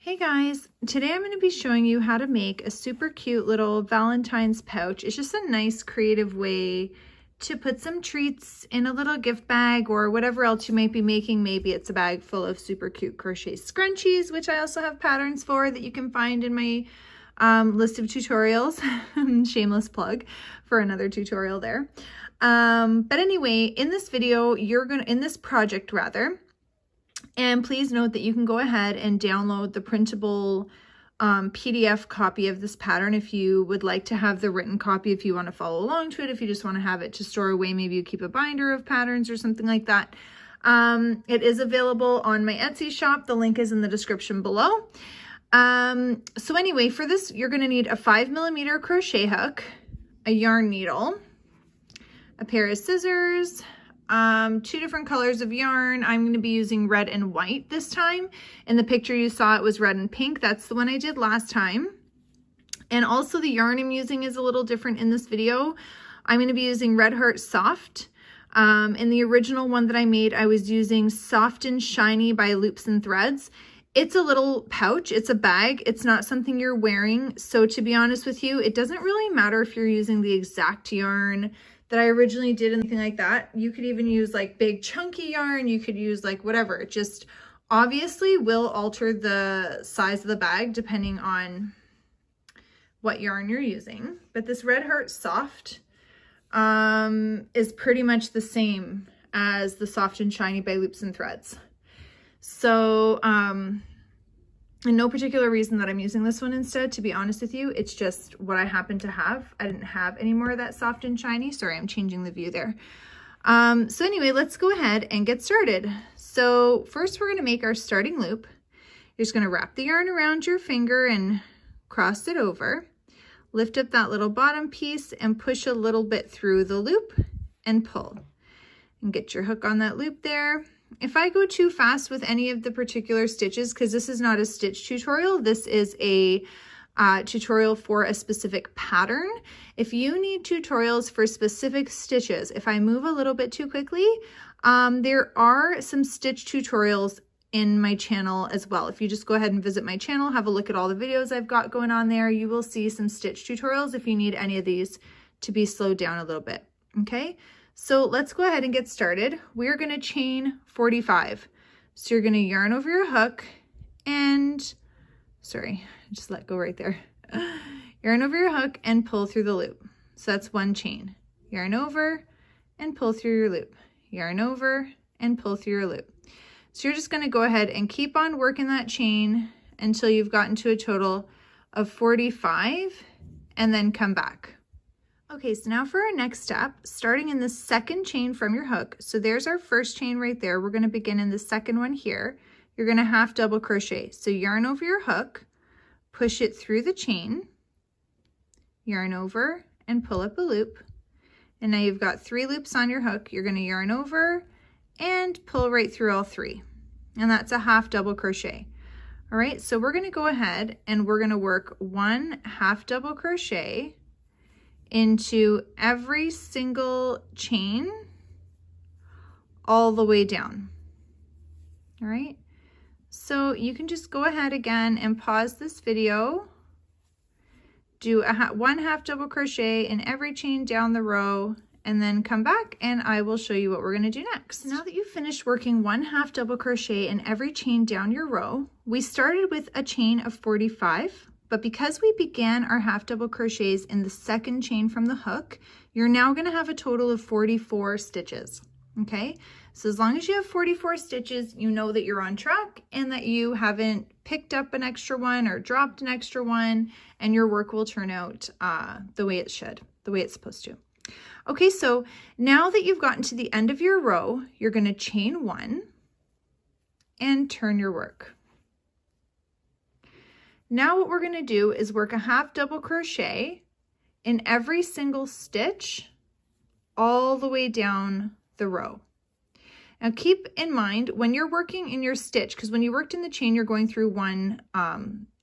Hey guys, today I'm going to be showing you how to make a super cute little Valentine's pouch. It's just a nice creative way to put some treats in a little gift bag or whatever else you might be making. Maybe it's a bag full of super cute crochet scrunchies, which I also have patterns for that you can find in my list of tutorials. Shameless plug for another tutorial there. But anyway, in this video, in this project rather, and please note that you can go ahead and download the printable PDF copy of this pattern if you would like to have the written copy, if you want to follow along to it, if you just want to have it to store away, maybe you keep a binder of patterns or something like that. It is available on my Etsy shop. The link is in the description below. So anyway, for this, you're going to need a 5mm crochet hook, a yarn needle, a pair of scissors, 2 different colors of yarn. I'm going to be using red and white this time. In the picture you saw, it was red and pink. That's the one I did last time. And also the yarn I'm using is a little different in this video. I'm going to be using Red Heart Soft. In the original one that I made, I was using Soft and Shiny by Loops and Threads. It's a little pouch, it's a bag, it's not something you're wearing. So to be honest with you, it doesn't really matter if you're using the exact yarn that I originally did, anything like that. You could even use like big chunky yarn, you could use like whatever. It just obviously will alter the size of the bag depending on what yarn you're using. But this Red Heart Soft is pretty much the same as the Soft and Shiny by Loops and Threads. So and no particular reason that I'm using this one instead, to be honest with you. It's just what I happen to have. I didn't have any more of that Soft and Shiny. Sorry, I'm changing the view there. So anyway, let's go ahead and get started. So first we're going to make our starting loop. You're just going to wrap the yarn around your finger and cross it over. Lift up that little bottom piece and push a little bit through the loop and pull. And get your hook on that loop there. If I go too fast with any of the particular stitches, because this is not a stitch tutorial, this is a tutorial for a specific pattern. If you need tutorials for specific stitches, if I move a little bit too quickly, there are some stitch tutorials in my channel as well. If you just go ahead and visit my channel, have a look at all the videos I've got going on there, you will see some stitch tutorials if you need any of these to be slowed down a little bit, okay? So let's go ahead and get started. We're going to chain 45. So you're going to yarn over your hook and, sorry, I just let go right there. Yarn over your hook and pull through the loop. So that's one chain. Yarn over and pull through your loop. Yarn over and pull through your loop. So you're just going to go ahead and keep on working that chain until you've gotten to a total of 45 and then come back. Okay, so now for our next step, starting in the second chain from your hook. So there's our first chain right there. We're going to begin in the second one here. You're going to half double crochet. So yarn over your hook, push it through the chain, yarn over and pull up a loop. And now you've got 3 loops on your hook. You're going to yarn over and pull right through all 3. And that's a half double crochet. All right, so we're going to go ahead and we're going to work 1 half double crochet into every single chain all the way down. All right, so you can just go ahead again and pause this video, do 1 half double crochet in every chain down the row, and then come back and I will show you what we're going to do next. Now that you've finished working 1 half double crochet in every chain down your row, we started with a chain of 45. But because we began our half double crochets in the second chain from the hook, you're now going to have a total of 44 stitches, okay? So as long as you have 44 stitches, you know that you're on track and that you haven't picked up an extra one or dropped an extra one, and your work will turn out the way it should, the way it's supposed to. Okay, so now that you've gotten to the end of your row, you're going to chain 1 and turn your work. Now what we're going to do is work a half double crochet in every single stitch all the way down the row. Now keep in mind when you're working in your stitch, because when you worked in the chain, you're going through one,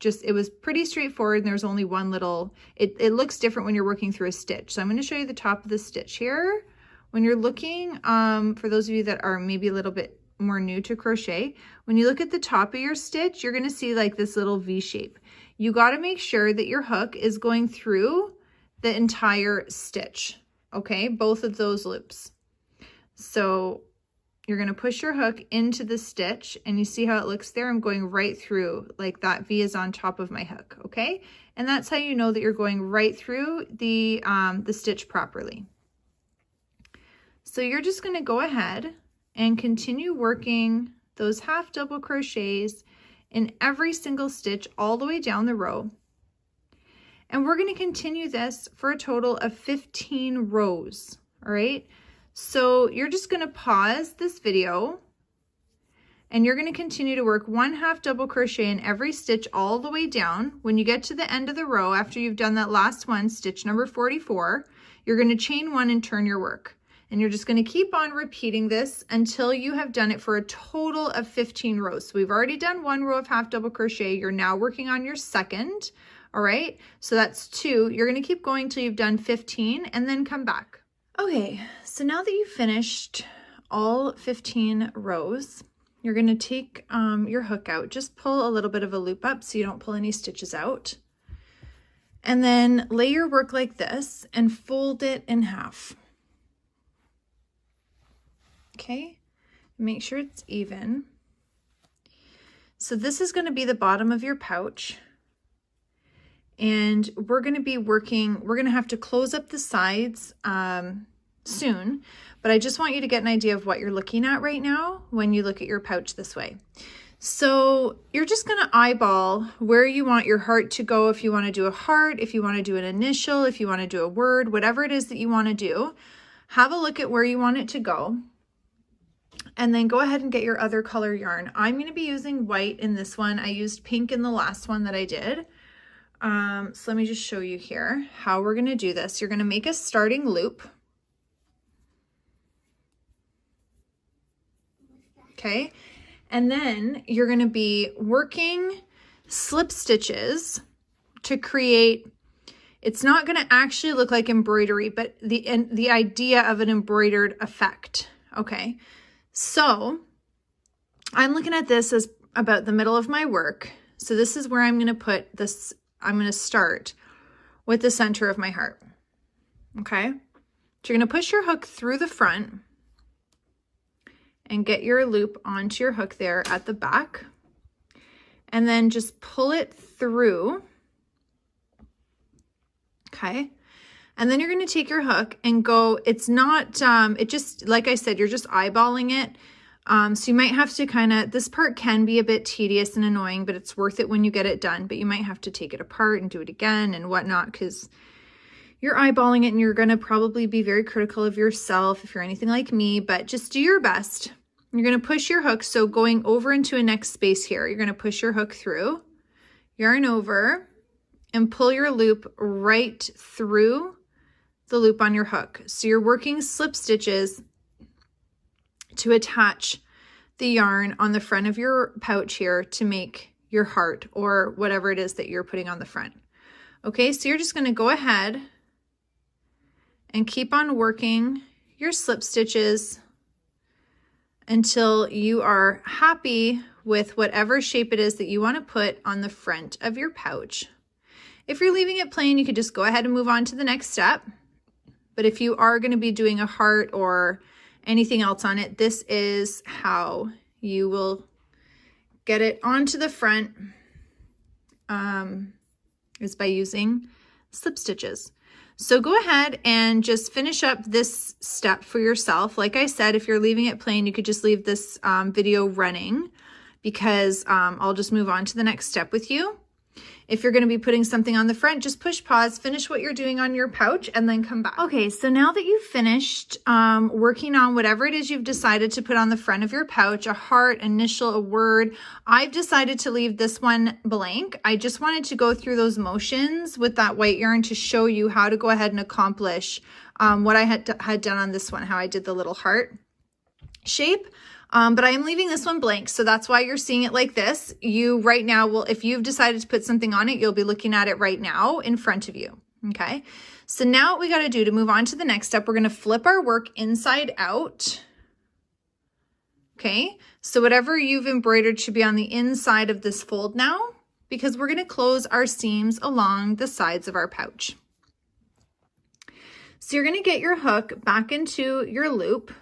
it was pretty straightforward and there's only one little, it looks different when you're working through a stitch. So I'm going to show you the top of the stitch here. When you're looking, for those of you that are maybe a little bit more new to crochet, when you look at the top of your stitch, you're going to see like this little V shape. You got to make sure that your hook is going through the entire stitch, okay? Both of those loops. So you're going to push your hook into the stitch, and you see how it looks there? I'm going right through, like that V is on top of my hook, okay? And that's how you know that you're going right through the stitch properly. So you're just going to go ahead and continue working those half double crochets in every single stitch all the way down the row. And we're going to continue this for a total of 15 rows, all right? So you're just going to pause this video, and you're going to continue to work 1 half double crochet in every stitch all the way down. When you get to the end of the row, after you've done that last one, stitch number 44, you're going to chain 1 and turn your work. And you're just going to keep on repeating this until you have done it for a total of 15 rows. So we've already done 1 row of half double crochet. You're now working on your second. All right, so that's 2. You're going to keep going till you've done 15 and then come back. Okay, so now that you've finished all 15 rows, you're going to take your hook out. Just pull a little bit of a loop up so you don't pull any stitches out. And then lay your work like this and fold it in half. Okay, make sure it's even. So this is going to be the bottom of your pouch. And we're going to be working, we're going to have to close up the sides soon, but I just want you to get an idea of what you're looking at right now when you look at your pouch this way. So you're just going to eyeball where you want your heart to go. If you want to do a heart, if you want to do an initial, if you want to do a word, whatever it is that you want to do, have a look at where you want it to go. And then go ahead and get your other color yarn. I'm going to be using white in this one. I used pink in the last one that I did. So let me just show you here how we're going to do this. You're going to make a starting loop. Okay. And then you're going to be working slip stitches to create, it's not going to actually look like embroidery, but the idea of an embroidered effect. Okay. So I'm looking at this as about the middle of my work. So this is where I'm going to put this. I'm going to start with the center of my heart. Okay. So you're going to push your hook through the front and get your loop onto your hook there at the back. And then just pull it through. Okay. And then you're going to take your hook and go, it's not, it just, like I said, you're just eyeballing it. So you might have to this part can be a bit tedious and annoying, but it's worth it when you get it done. But you might have to take it apart and do it again and whatnot, because you're eyeballing it and you're going to probably be very critical of yourself if you're anything like me, but just do your best. You're going to push your hook. So going over into a next space here, you're going to push your hook through, yarn over, and pull your loop right through the loop on your hook. So you're working slip stitches to attach the yarn on the front of your pouch here to make your heart or whatever it is that you're putting on the front. Okay, so you're just going to go ahead and keep on working your slip stitches until you are happy with whatever shape it is that you want to put on the front of your pouch. If you're leaving it plain, you could just go ahead and move on to the next step. But if you are going to be doing a heart or anything else on it, this is how you will get it onto the front, is by using slip stitches. So go ahead and just finish up this step for yourself. Like I said, if you're leaving it plain, you could just leave this video running, because I'll just move on to the next step with you. If you're going to be putting something on the front, just push pause, finish what you're doing on your pouch, and then come back. Okay, so now that you've finished working on whatever it is you've decided to put on the front of your pouch, a heart, initial, a word, I've decided to leave this one blank. I just wanted to go through those motions with that white yarn to show you how to go ahead and accomplish what I had done on this one, how I did the little heart shape. But I am leaving this one blank, so that's why you're seeing it like this. You right now will, if you've decided to put something on it, you'll be looking at it right now in front of you. Okay, so now what we got to do to move on to the next step, we're going to flip our work inside out. Okay, so whatever you've embroidered should be on the inside of this fold now, because we're going to close our seams along the sides of our pouch. So you're going to get your hook back into your loop,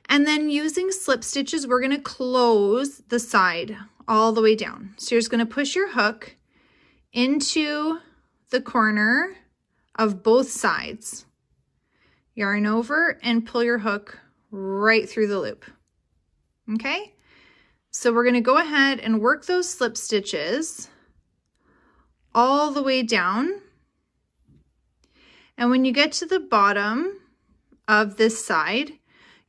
and then using slip stitches, we're going to close the side all the way down. So you're just going to push your hook into the corner of both sides, yarn over, and pull your hook right through the loop. Okay, so we're going to go ahead and work those slip stitches all the way down. And when you get to the bottom of this side,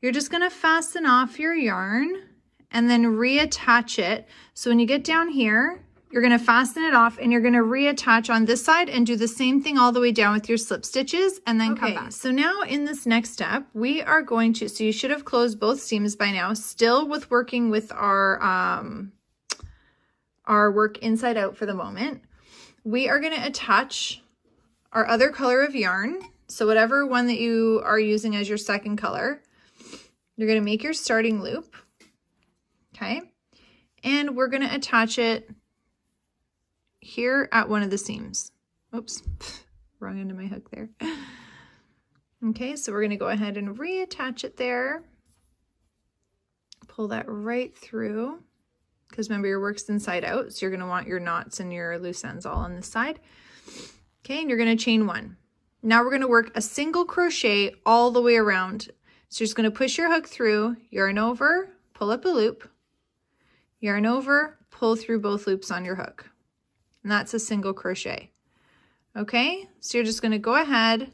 you're just going to fasten off your yarn and then reattach it. So when you get down here, you're going to fasten it off and you're going to reattach on this side and do the same thing all the way down with your slip stitches and then come back. So now in this next step, we are going to, so you should have closed both seams by now, still with working with our work inside out for the moment. We are going to attach our other color of yarn. So whatever one that you are using as your second color, you're going to make your starting loop. Okay. And we're going to attach it here at one of the seams. Oops, wrong end of my hook there. Okay, so we're going to go ahead and reattach it there. Pull that right through, because remember your work's inside out, so you're going to want your knots and your loose ends all on this side. Okay, and you're going to chain one. Now we're going to work a single crochet all the way around. So you're just going to push your hook through, yarn over, pull up a loop, yarn over, pull through both loops on your hook. And that's a single crochet. Okay, so you're just going to go ahead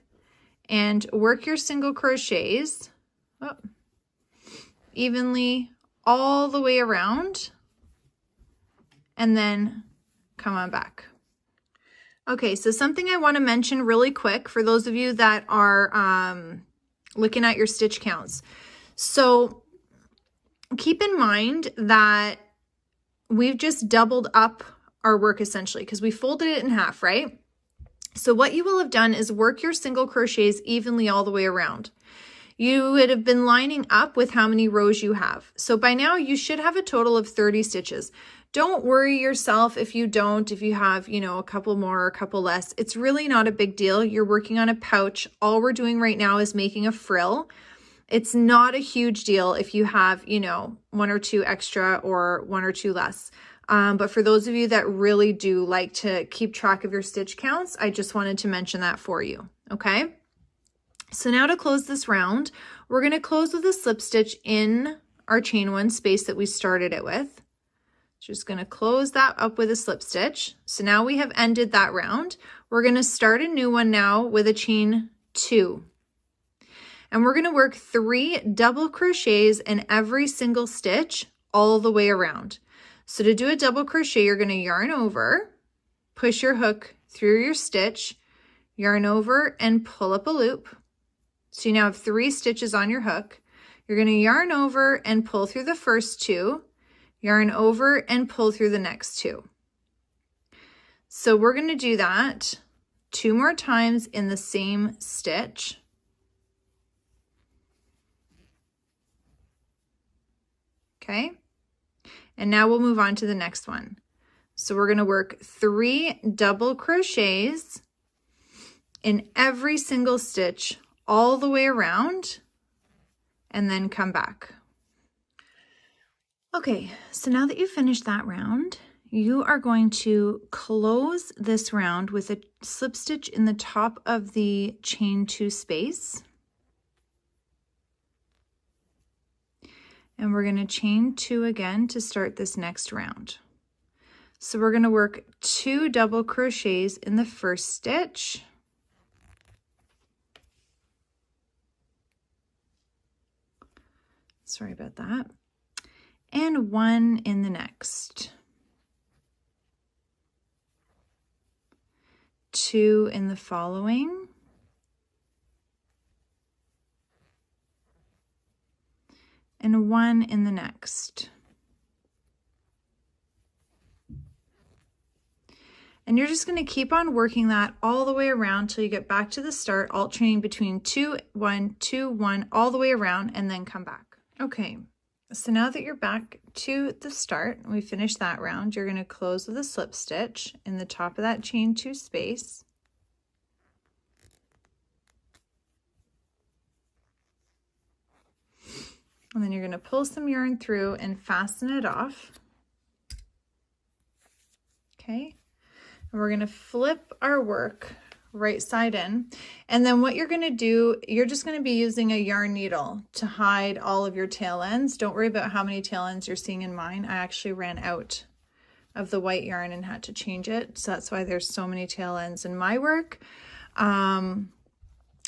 and work your single crochets evenly all the way around and then come on back. Okay, so something I want to mention really quick for those of you that are looking at your stitch counts. So keep in mind that we've just doubled up our work essentially because we folded it in half, right? So what you will have done is work your single crochets evenly all the way around. You would have been lining up with how many rows you have. So by now you should have a total of 30 stitches. Don't worry yourself if you don't, if you have, you know, a couple more or a couple less. It's really not a big deal. You're working on a pouch. All we're doing right now is making a frill. It's not a huge deal if you have, you know, one or two extra or one or two less. But for those of you that really do like to keep track of your stitch counts, I just wanted to mention that for you, okay? So now to close this round, we're going to close with a slip stitch in our chain one space that we started it with. Just going to close that up with a slip stitch. So now we have ended that round. We're going to start a new one now with a chain two. And we're going to work 3 double crochets in every single stitch all the way around. So to do a double crochet, you're going to yarn over, push your hook through your stitch, yarn over and pull up a loop. So you now have 3 stitches on your hook. You're going to yarn over and pull through the first 2, yarn over and pull through the next 2. So we're going to do that 2 more times in the same stitch. Okay. And now we'll move on to the next one. So we're going to work 3 double crochets in every single stitch all the way around and then come back. Okay, so now that you've finished that round, you are going to close this round with a slip stitch in the top of the chain 2 space. And we're going to chain 2 again to start this next round. So we're going to work 2 double crochets in the first stitch. Sorry about that. And 1 in the next. 2 in the following. And 1 in the next. And you're just going to keep on working that all the way around till you get back to the start, alternating between 2, 1, 2, 1, all the way around, and then come back. Okay, So now that you're back to the start, we finished that round, you're going to close with a slip stitch in the top of that chain 2 space. And then you're going to pull some yarn through and fasten it off. Okay. And we're going to flip our work right side in. And then what you're going to do, you're just going to be using a yarn needle to hide all of your tail ends. Don't worry about how many tail ends you're seeing in mine. I actually ran out of the white yarn and had to change it. So that's why there's so many tail ends in my work. But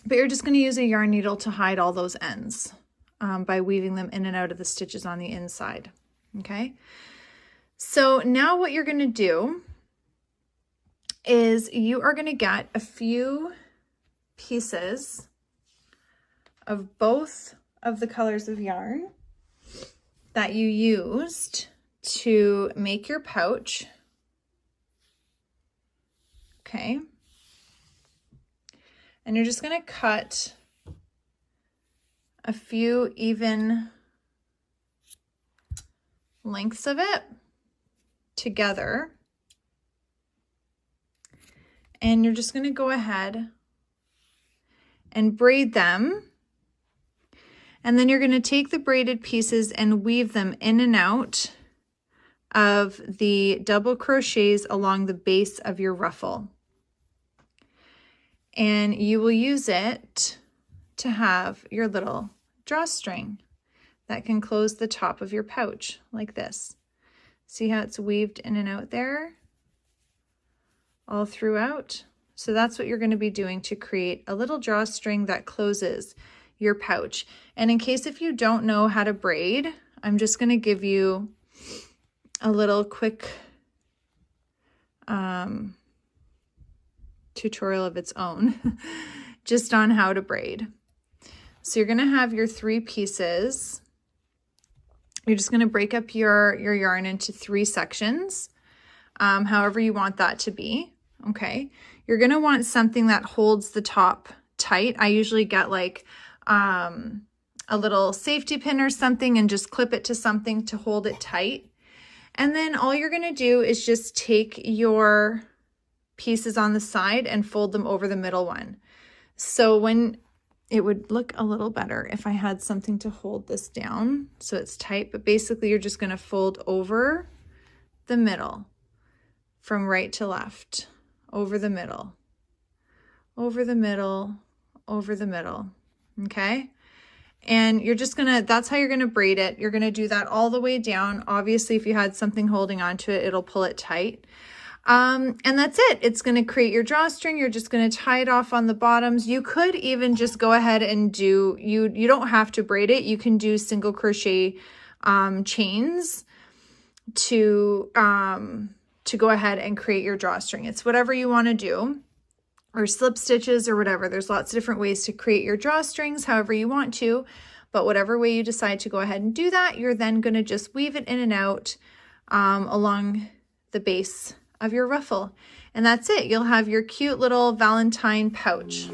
you're just going to use a yarn needle to hide all those ends by weaving them in and out of the stitches on the inside. Okay. So now what you're going to do is you are going to get a few pieces of both of the colors of yarn that you used to make your pouch. Okay. And you're just going to cut a few even lengths of it together. And you're just going to go ahead and braid them. And then you're going to take the braided pieces and weave them in and out of the double crochets along the base of your ruffle. And you will use it to have your little drawstring that can close the top of your pouch like this. See how it's weaved in and out there? All throughout. So that's what you're going to be doing to create a little drawstring that closes your pouch. And in case if you don't know how to braid, I'm just going to give you a little quick tutorial of its own just on how to braid. So you're going to have your 3 pieces. You're just going to break up your yarn into 3 sections, however you want that to be. Okay, you're going to want something that holds the top tight. I usually get like a little safety pin or something and just clip it to something to hold it tight. And then all you're going to do is just take your pieces on the side and fold them over the middle one. So when it would look a little better if I had something to hold this down so it's tight, but basically you're just going to fold over the middle from right to left. Over the middle, over the middle, over the middle, okay? And you're just gonna, that's how you're gonna braid it. You're gonna do that all the way down. Obviously, if you had something holding onto it, it'll pull it tight. And that's it. It's gonna create your drawstring. You're just gonna tie it off on the bottoms. You could even just go ahead and do, you don't have to braid it. You can do single crochet chains to go ahead and create your drawstring. It's whatever you want to do, or slip stitches or whatever. There's lots of different ways to create your drawstrings however you want to, but whatever way you decide to go ahead and do that, you're then going to just weave it in and out along the base of your ruffle. And that's it. You'll have your cute little Valentine pouch.